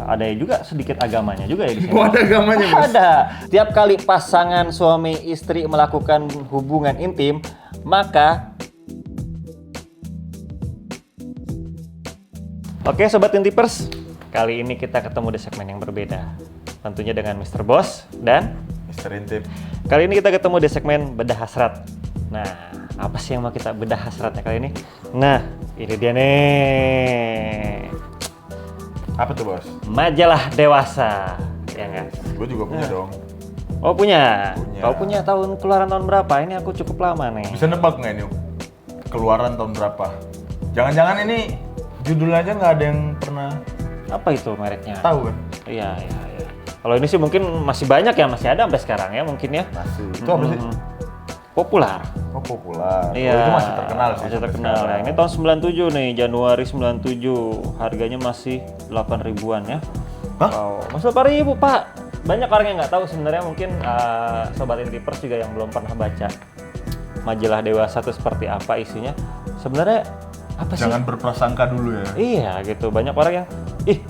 ada juga sedikit agamanya juga ya di sini. Oh, ada agamanya, Bos? Ada. Tiap kali pasangan suami istri melakukan hubungan intim, maka Oke Sobat Intipers, kali ini kita ketemu di segmen yang berbeda. Tentunya dengan Mr. Boss dan Mr. Intip. Kali ini kita ketemu di segmen Bedah Hasrat. Nah, apa sih yang mau kita bedah hasratnya kali ini? Nah, ini dia nih. Apa tuh, Bos? Majalah Dewasa. Ya nggak? Gue juga punya dong. Oh punya? Punya. Kau punya keluaran tahun berapa? Ini aku cukup lama nih. Bisa nebak nggak ini? Keluaran tahun berapa? Jangan-jangan ini judulnya aja nggak ada yang pernah Apa itu mereknya? tahu kan? Iya. Kalau ini sih mungkin masih banyak ya, masih ada sampai sekarang ya mungkin ya. Masih. Itu apa sih? Populer. Oh, populer. Iya. Oh, itu masih terkenal sih. Masih sampai terkenal. sekarang. Nah, ini tahun 97 nih, Januari 97. Harganya masih 8 ribuan ya. Hah? Wow, masih 8 ribu Pak. Banyak orang yang nggak tahu sebenarnya, mungkin Sobat Intipers juga yang belum pernah baca majalah Dewasa itu seperti apa isinya. Sebenarnya apa sih? Jangan berprasangka dulu ya. Iya gitu, banyak orang yang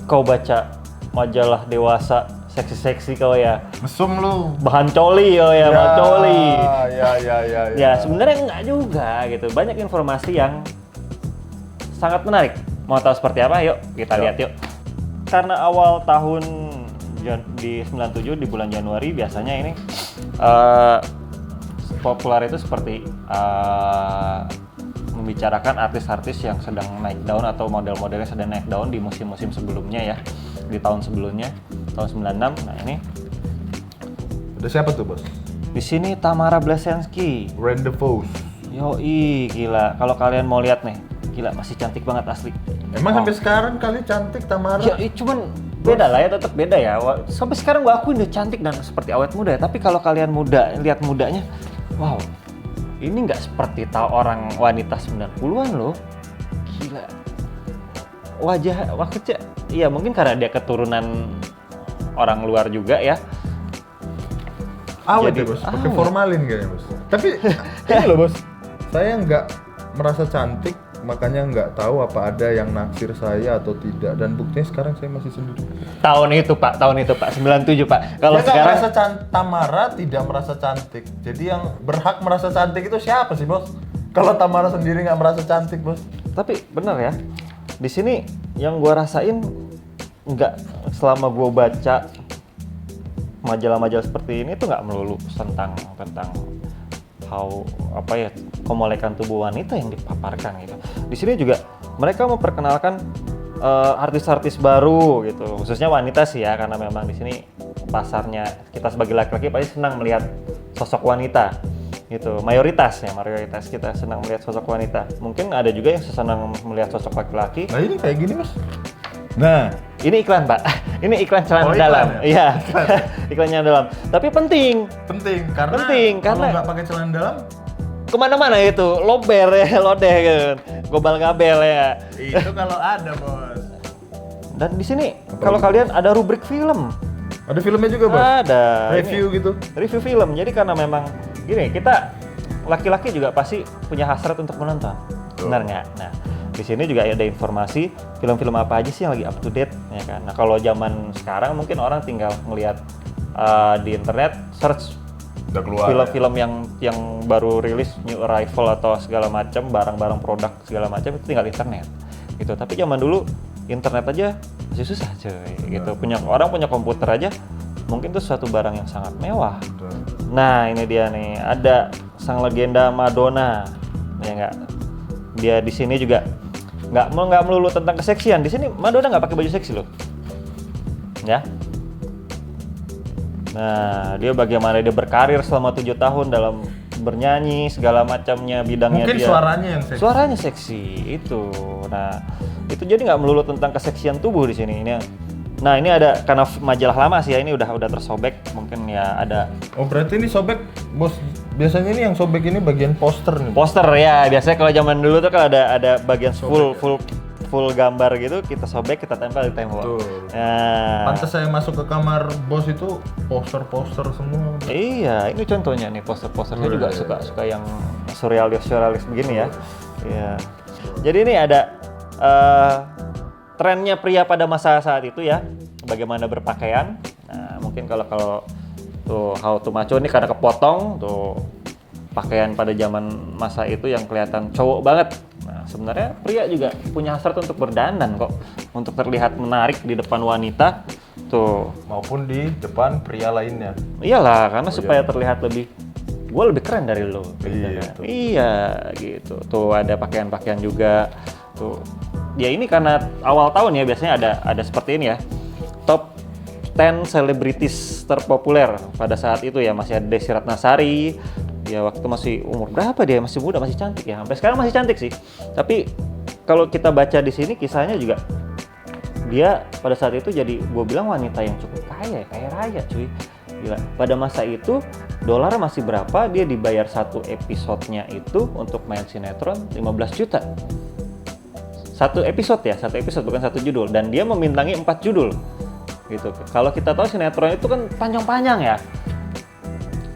kau baca majalah Dewasa seksi-seksi kau ya, Mesum lu. bahan coli ya, bahan coli. Ya. Ya sebenarnya enggak juga gitu, banyak informasi yang sangat menarik. Mau tahu seperti apa? Yuk kita lihat yuk. Karena awal tahun di 97 di bulan Januari biasanya ini populer itu seperti membicarakan artis-artis yang sedang naik daun atau model-modelnya sedang naik daun di musim-musim sebelumnya ya, di tahun sebelumnya, tahun 96. Nah ini Ada siapa tuh, Bos? di sini Tamara Bleszenski. Rand DeVos. Yoi, gila. Kalau kalian mau lihat nih, gila masih cantik banget asli. Emang sampai sekarang kali cantik Tamara? Ya, cuman beda lah ya, tetap beda ya. Sampai sekarang gua akuin dia cantik dan seperti awet muda ya. Tapi kalau kalian lihat mudanya, wow. Ini nggak seperti orang wanita 90-an loh. Gila. Wajahnya, iya mungkin karena dia keturunan orang luar juga ya. Awet Jadi, ya, Bos? Pakai awet. formalin kayaknya, Bos. Tapi ini loh, Bos. Saya nggak merasa cantik, makanya nggak tahu apa ada yang naksir saya atau tidak. Dan buktinya sekarang saya masih sendiri. Tahun itu Pak, 97 Pak. Kalau Dia nggak sekarang merasa Tamara tidak merasa cantik. Jadi yang berhak merasa cantik itu siapa sih, Bos? Kalau Tamara sendiri nggak merasa cantik, Bos. Tapi bener ya, di sini yang gua rasain nggak, selama gua baca majalah-majalah seperti ini tuh nggak melulu tentang kemolekan tubuh wanita yang dipaparkan gitu. Di sini juga mereka memperkenalkan artis-artis baru gitu, khususnya wanita sih ya, karena memang di sini pasarnya kita sebagai laki-laki pasti senang melihat sosok wanita gitu. Mayoritas kita senang melihat sosok wanita. Mungkin ada juga yang senang melihat sosok laki-laki. Nah ini kayak gini, Bos. Nah, Ini iklan Pak, ini iklan celana Oh, iklan dalam. ya? Iya, iklannya dalam. Tapi penting karena kalau karena nggak pakai celana dalam, kemana-mana itu, lober ya, lodeh gitu, gobal gabel ya. itu kalau ada, Bos. Dan di sini kalau kalian ada rubrik film, Ada filmnya juga, Bos? ada Review gitu? review film. Jadi karena memang gini, kita laki-laki juga pasti punya hasrat untuk menonton, benar nggak? Nah, di sini juga ada informasi film-film apa aja sih yang lagi up to date, ya kan? Nah, kalau zaman sekarang mungkin orang tinggal ngelihat di internet, search Udah keluar. film-film yang baru rilis, new arrival atau segala macam, barang-barang produk segala macam itu tinggal internet gitu. Tapi zaman dulu internet aja masih susah cuy gitu. Orang punya komputer aja mungkin itu suatu barang yang sangat mewah. Betul. Nah ini dia nih, ada sang legenda Madonna, ya nggak? Dia di sini juga nggak melulu tentang keseksian. Di sini Madonna nggak pakai baju seksi loh, ya. Nah, dia bagaimana dia berkarir selama 7 tahun dalam bernyanyi segala macamnya, bidangnya. Mungkin dia. suaranya yang seksi. Suaranya seksi itu. Nah, itu jadi nggak melulu tentang keseksian tubuh di sini. Nah, ini ada karena majalah lama sih ya, ini udah tersobek, mungkin ya ada Oh, berarti ini sobek, Bos. Biasanya ini yang sobek ini bagian poster nih. poster ya. Biasanya kalau zaman dulu tuh kalau ada bagian full gambar gitu, kita sobek, kita tempel di tembok. Betul. Nah, Pantes saya masuk ke kamar Bos itu poster-poster semua. iya, ini contohnya nih poster-posternya Oh, juga iya. suka yang surrealis begini ya. Iya. Jadi ini ada trennya pria pada masa saat itu ya. bagaimana berpakaian. Nah, mungkin kalau tuh How to Macho ini karena kepotong tuh pakaian pada zaman masa itu yang kelihatan cowok banget. Nah, sebenarnya pria juga punya hasrat untuk berdandan kok, untuk terlihat menarik di depan wanita. Tuh, Maupun di depan pria lainnya. iyalah karena supaya terlihat gue lebih keren dari lo. Gitu Iya, kan. tuh. Iya, gitu. Tuh ada pakaian-pakaian juga. Tuh, ya ini karena awal tahun ya biasanya ada seperti ini ya. Top 10 selebritis terpopuler pada saat itu ya, masih ada Desy Ratnasari. Ya waktu masih umur berapa dia? Masih muda, masih cantik ya. Sampai sekarang masih cantik sih. Tapi kalau kita baca di sini kisahnya juga dia pada saat itu jadi gue bilang wanita yang cukup kaya raya cuy. Gila. Pada masa itu dolar masih berapa, dia dibayar satu episodenya itu untuk main sinetron 15 juta. Satu episode bukan satu judul, dan dia membintangi 4 judul gitu. Kalau kita tahu sinetron itu kan panjang-panjang ya.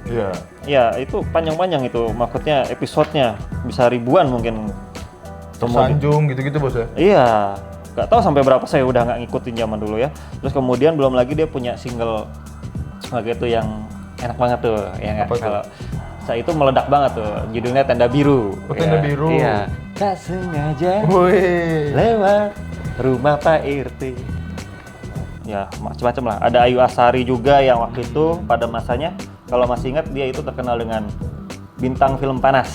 Iya. Ya itu panjang-panjang itu, maksudnya episodenya bisa ribuan mungkin. Tersanjung gitu-gitu bos ya. Iya, nggak tahu sampai berapa, saya udah nggak ngikutin zaman dulu ya. Terus kemudian belum lagi dia punya single gitu yang enak banget tuh, yang Apa tuh? kalau saya itu meledak banget tuh, judulnya Tenda Biru. Oh, Tenda Biru. Iya. Tak sengaja Wih. lewat rumah Pak RT. Ya macam-macam lah. Ada Ayu Asari juga yang waktu itu pada masanya, kalau masih ingat, dia itu terkenal dengan bintang film panas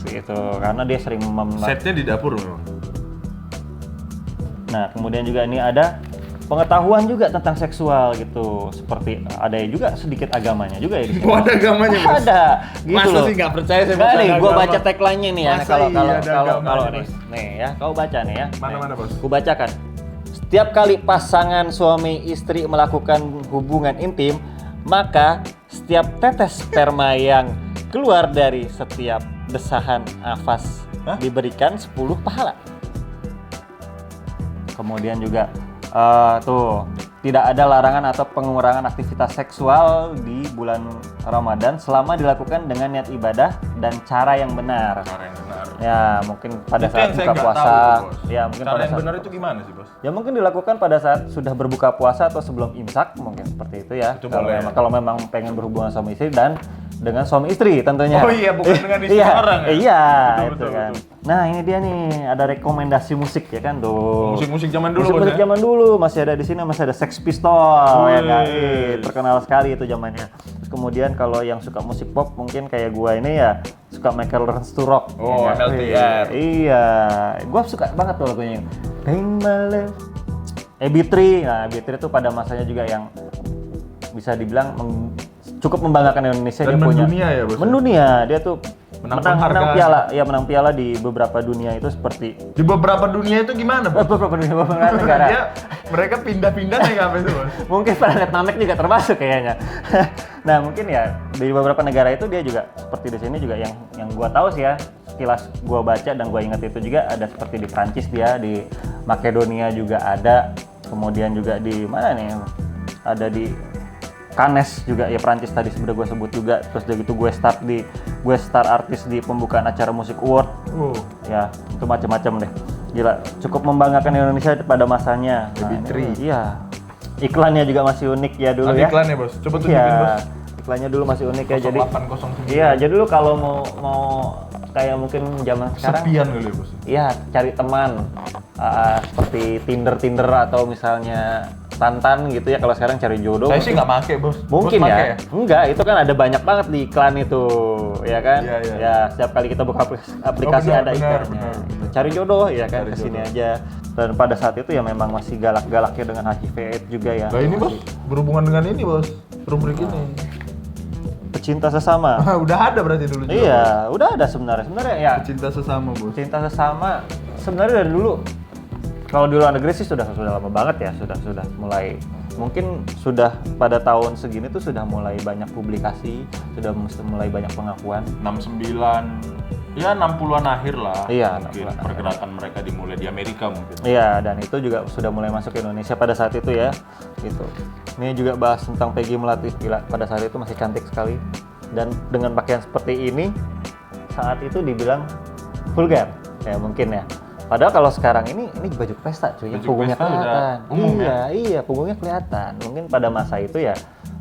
gitu, karena dia sering Setnya di dapur memang. Nah, kemudian juga ini ada pengetahuan juga tentang seksual gitu, seperti ada juga sedikit agamanya juga ya di sini. Oh, ada agamanya bos. Ada, gitu Masa loh. sih nggak percaya saya Nggak baca nih, ada gue agama. baca tagline-nya nih ya. Masa Kalau iya ada agamanya, nih, Bos? nih ya, kau baca nih ya. Mana bos? Gue bacakan. Setiap kali pasangan suami istri melakukan hubungan intim, maka setiap tetes sperma yang keluar dari setiap desahan nafas diberikan 10 pahala. Kemudian juga tuh tidak ada larangan atau pengurangan aktivitas seksual di bulan Ramadan selama dilakukan dengan niat ibadah dan cara yang benar. Cara yang benar. Ya, mungkin pada Itu saat yang saya buka nggak puasa. tahu tuh, bos. Ya, mungkin Cara pada yang saat benar itu gimana sih bos? ya mungkin dilakukan pada saat sudah berbuka puasa atau sebelum imsak, mungkin seperti itu ya. Itu Kalau boleh. kalau memang pengen berhubungan sama istri dan dengan suami istri tentunya. Oh iya, bukan dengan istri Iya, orang ya? Iya, Betul, itu betul, kan. betul. Nah, ini dia nih, ada rekomendasi musik ya kan tuh. Musik-musik zaman dulu Musik bos ya? zaman dulu masih ada di sini, masih ada Sex Pistol ya kan. Wih. Terkenal sekali itu zamannya. Terus kemudian kalau yang suka musik pop mungkin kayak gua ini ya suka Michael Learns to Rock. Oh, ya kan? MLTR. Iya, gua suka banget tuh lagunya. Pain my love. AB3. Nah, AB3 itu pada masanya juga yang bisa dibilang cukup membanggakan Indonesia. Dan dia punya mendunia ya, Bos? mendunia, dia tuh Menang menang penghargaan. menang piala di beberapa dunia itu seperti Di beberapa dunia itu gimana bos? beberapa dunia beberapa negara. Mereka pindah-pindah naik apa itu bos? Mungkin planet Namek juga termasuk kayaknya. Nah, mungkin ya di beberapa negara itu dia juga seperti di sini juga yang gua tahu sih ya, sekilas gua baca dan gua ingat itu juga ada seperti di Prancis, dia di Makedonia juga ada. Kemudian juga di mana nih? Ada di Cannes juga ya, Prancis tadi sudah gue sebut juga. Terus udah gitu gue star artis di pembukaan acara musik award. Ya, itu macam-macam deh. Gila, cukup membanggakan Indonesia pada masanya. AB3. Iya. Iklannya juga masih unik ya dulu Ada ya. iklannya bos? Coba tunjukin Iya. bos. Iklannya dulu masih unik ya. Jadi 0809. iya, jadi dulu kalau mau kayak mungkin zaman sekarang Sepian kali ya bos? iya, cari teman seperti Tinder atau misalnya Tantan gitu ya. Kalau sekarang cari jodoh. Saya sih nggak make bos. Mungkin Bos ya. make Enggak, itu kan ada banyak banget di iklan itu, ya kan? Iya, iya. Ya, setiap kali kita buka aplikasi benar, ada benar, iklannya. benar. Cari jodoh ya kan, Cari kesini jodoh. aja. Dan pada saat itu ya memang masih galak-galaknya dengan HIV/AIDS juga ya. Nah ini bos, berhubungan dengan ini bos, rubrik ini. Pecinta sesama. Udah ada berarti dulu juga. Iya, udah ada sebenarnya. Sebenarnya ya Cinta sesama bos. cinta sesama sebenarnya dari dulu. Kalau di luar negeri sih sudah lama banget ya, sudah mulai, mungkin sudah pada tahun segini tuh sudah mulai banyak publikasi, sudah mulai banyak pengakuan. 69, ya 60-an akhir lah. Iya, Mungkin 60-an akhir. pergerakan mereka dimulai di Amerika mungkin. Iya, dan itu juga sudah mulai masuk ke Indonesia pada saat itu ya, gitu. Ini juga bahas tentang Peggy Melati, gila, pada saat itu masih cantik sekali. Dan dengan pakaian seperti ini, saat itu dibilang vulgar, ya mungkin ya. Padahal kalau sekarang ini baju pesta cuy, Baju punggungnya pesta udah kelihatan. umum ya? Iya, punggungnya kelihatan. Mungkin pada masa itu ya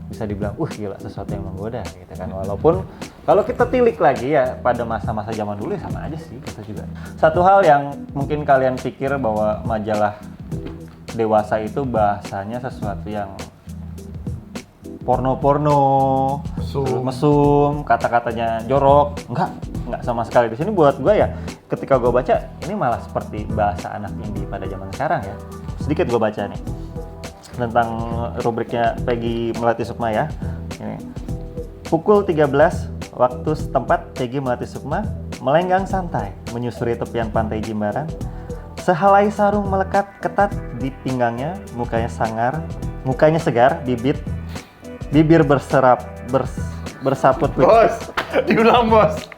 bisa dibilang, gila sesuatu yang menggoda gitu kan. Walaupun kalau kita tilik lagi ya pada masa-masa zaman dulu ya sama aja sih kita juga. Satu hal yang mungkin kalian pikir bahwa majalah dewasa itu bahasanya sesuatu yang porno-porno, mesum, kata-katanya jorok, enggak sama sekali. Di sini buat gue ya, ketika gue baca ini malah seperti bahasa anak indie pada zaman sekarang ya. Sedikit gue baca nih tentang rubriknya Peggy Melati Sukma ya. Ini. Pukul 13 waktu setempat, Peggy Melati Sukma melenggang santai menyusuri tepian pantai Jimbaran. Sehelai sarung melekat ketat di pinggangnya, mukanya segar, bibir bersaput. Bos, diulang bos.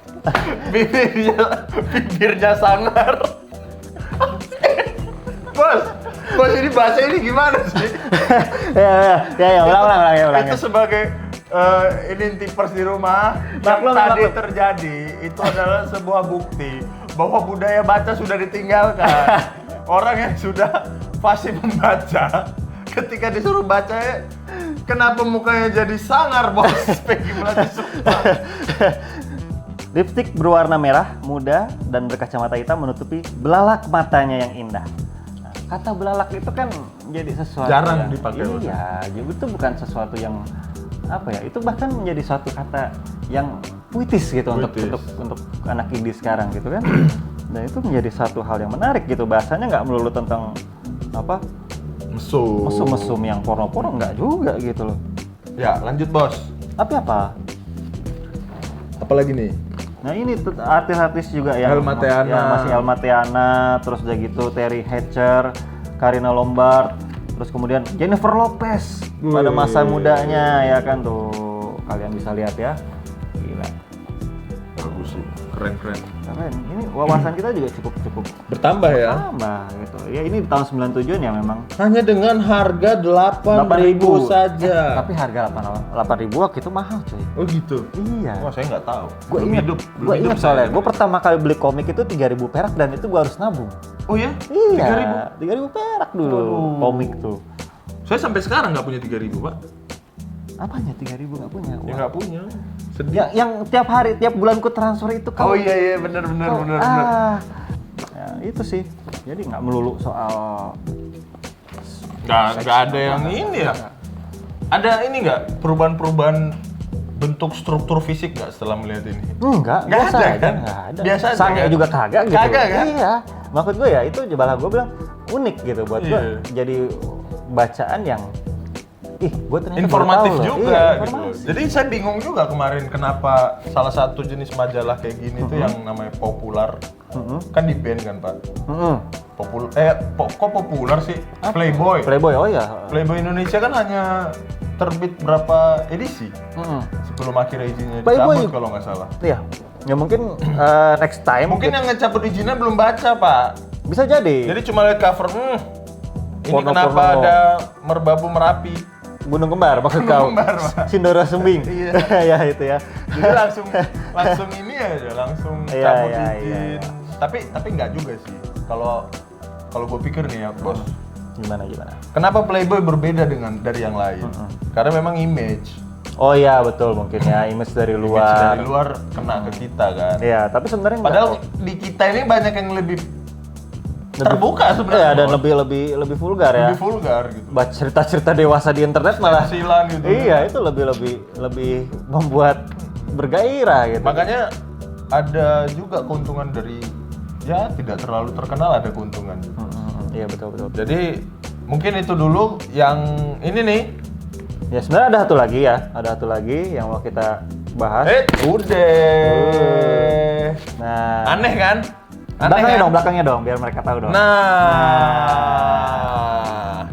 Bibirnya sangar. Bos ini bahasa ini gimana sih? ya, ulang. Itu sebagai ini tipers di rumah Maklum. terjadi, itu adalah sebuah bukti bahwa budaya baca sudah ditinggalkan. Orang yang sudah fasih membaca, ketika disuruh baca, kenapa mukanya jadi sangar, bos? Peggy Melati Sukma. Lipstik berwarna merah, muda, dan berkacamata hitam menutupi belalak matanya yang indah. Nah, kata belalak itu kan menjadi sesuatu jarang yang, dipakai. Iya, jadi itu bukan sesuatu yang apa ya? Itu bahkan menjadi suatu kata yang puitis gitu untuk anak indie sekarang gitu kan. Dan itu menjadi satu hal yang menarik gitu. Bahasanya nggak melulu tentang apa? Mesum yang porno-porno, nggak juga gitu loh. Ya, lanjut bos. Tapi apa? Apalagi nih? Nah ini artis-artis juga yang masih Alma Teana, terus udah gitu Terry Hatcher, Karina Lombard, terus kemudian Jennifer Lopez pada masa mudanya ya kan tuh, kalian bisa lihat ya, gila. Bagus sih, keren. Keren. Ini wawasan kita juga cukup Bertambah ya? bertambah gitu. Ya ini di tahun 97 ya memang. Hanya dengan harga 8.000 saja. Tapi harga 8.000 waktu itu mahal cuy. Oh gitu? Iya. Wah saya nggak tahu. Gue ingat soalnya, gue pertama kali beli komik itu 3.000 perak dan itu gue harus nabung. Oh ya? Iya, 3.000 perak dulu komik tuh. Saya sampai sekarang nggak punya 3.000 pak. Apanya 3.000 nggak punya? Ya nggak punya. Sedih. Yang tiap hari, tiap bulan ku transfer itu Oh iya benar. Ya, itu sih. Jadi nggak melulu soal. Nggak ada yang ini ya. Ada ini nggak perubahan bentuk struktur fisik nggak setelah melihat ini? Enggak, Nggak biasa ada, aja, kan? nggak ada. Biasa aja, Sange kan? juga kagak gitu. Kagak, kan? Iya. Maksud gue ya itu malah gue bilang unik gitu buat gue. Iya. Jadi bacaan yang gue ternyata informatif baru tahu loh. juga Iya, gitu. informasi. Jadi saya bingung juga kemarin kenapa salah satu jenis majalah kayak gini tuh yang namanya Popular kan di ban kan pak. Kok populer sih? Playboy. Playboy, oh ya. Playboy Indonesia kan hanya terbit berapa edisi sebelum akhirnya izinnya Playboy dicabut kalau nggak salah. Iya. Ya mungkin next time. Mungkin yang ngecabut izinnya belum baca pak. Bisa jadi. Jadi cuma lihat cover. Ini Porno-porno. kenapa ada merbabu Merapi? Gunung Kembar maksud kau. Kembar, Pak. Sindoro Sumbing. Iya. Ya itu ya. Jadi langsung ini aja, langsung Iya, cabut iya, izin. iya. Tapi nggak juga sih. Kalau gue pikir nih ya bos. Gimana? Kenapa Playboy berbeda dari yang lain? Karena memang image. Oh iya betul mungkin ya image dari Image luar. dari luar kena ke kita kan. Iya, tapi sebenarnya Padahal di kita ini banyak yang lebih terbuka sebenarnya. Iya, dan lebih vulgar ya. Lebih vulgar gitu. Baca cerita-cerita dewasa di internet malah. Silan gitu. Iya, itu lebih membuat bergairah gitu. Makanya ada juga keuntungan dari ya tidak terlalu terkenal ada keuntungan. Iya betul. Jadi mungkin itu dulu yang ini nih. Ya sebenarnya ada satu lagi yang mau kita bahas. Udah. Nah, Aneh kan? belakangnya dong, biar mereka tahu dong. Nah,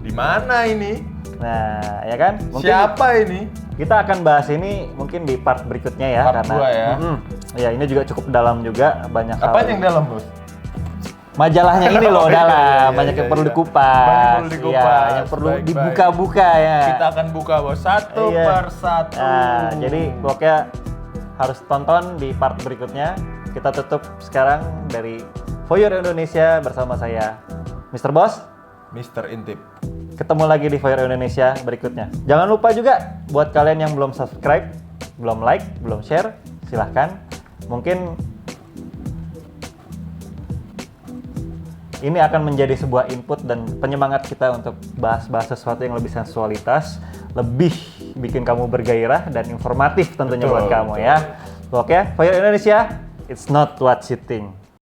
di mana ini? Nah, ya kan? Mungkin Siapa ini? kita akan bahas ini mungkin di part berikutnya ya, Part karena 2 ya. Ya ini juga cukup dalam juga, banyak Apa hal. yang dalam, Bos? Majalahnya ini loh Oh, iya, dalam, iya, banyak iya, yang perlu iya. dikupas. Banyak yang perlu dikupas. Iya, yang perlu Baik, dibuka-buka ya. Kita akan buka, Bos, satu Iya. persatu. Nah, jadi pokoknya harus tonton di part berikutnya. Kita tutup sekarang dari For Your Indonesia bersama saya, Mr. Boss. Mr. Intip. Ketemu lagi di For Your Indonesia berikutnya. Jangan lupa juga buat kalian yang belum subscribe, belum like, belum share, silahkan. Mungkin ini akan menjadi sebuah input dan penyemangat kita untuk bahas-bahas sesuatu yang lebih sensualitas, lebih bikin kamu bergairah dan informatif tentunya buat kamu ya. Oke, For Your Indonesia, it's not what you think.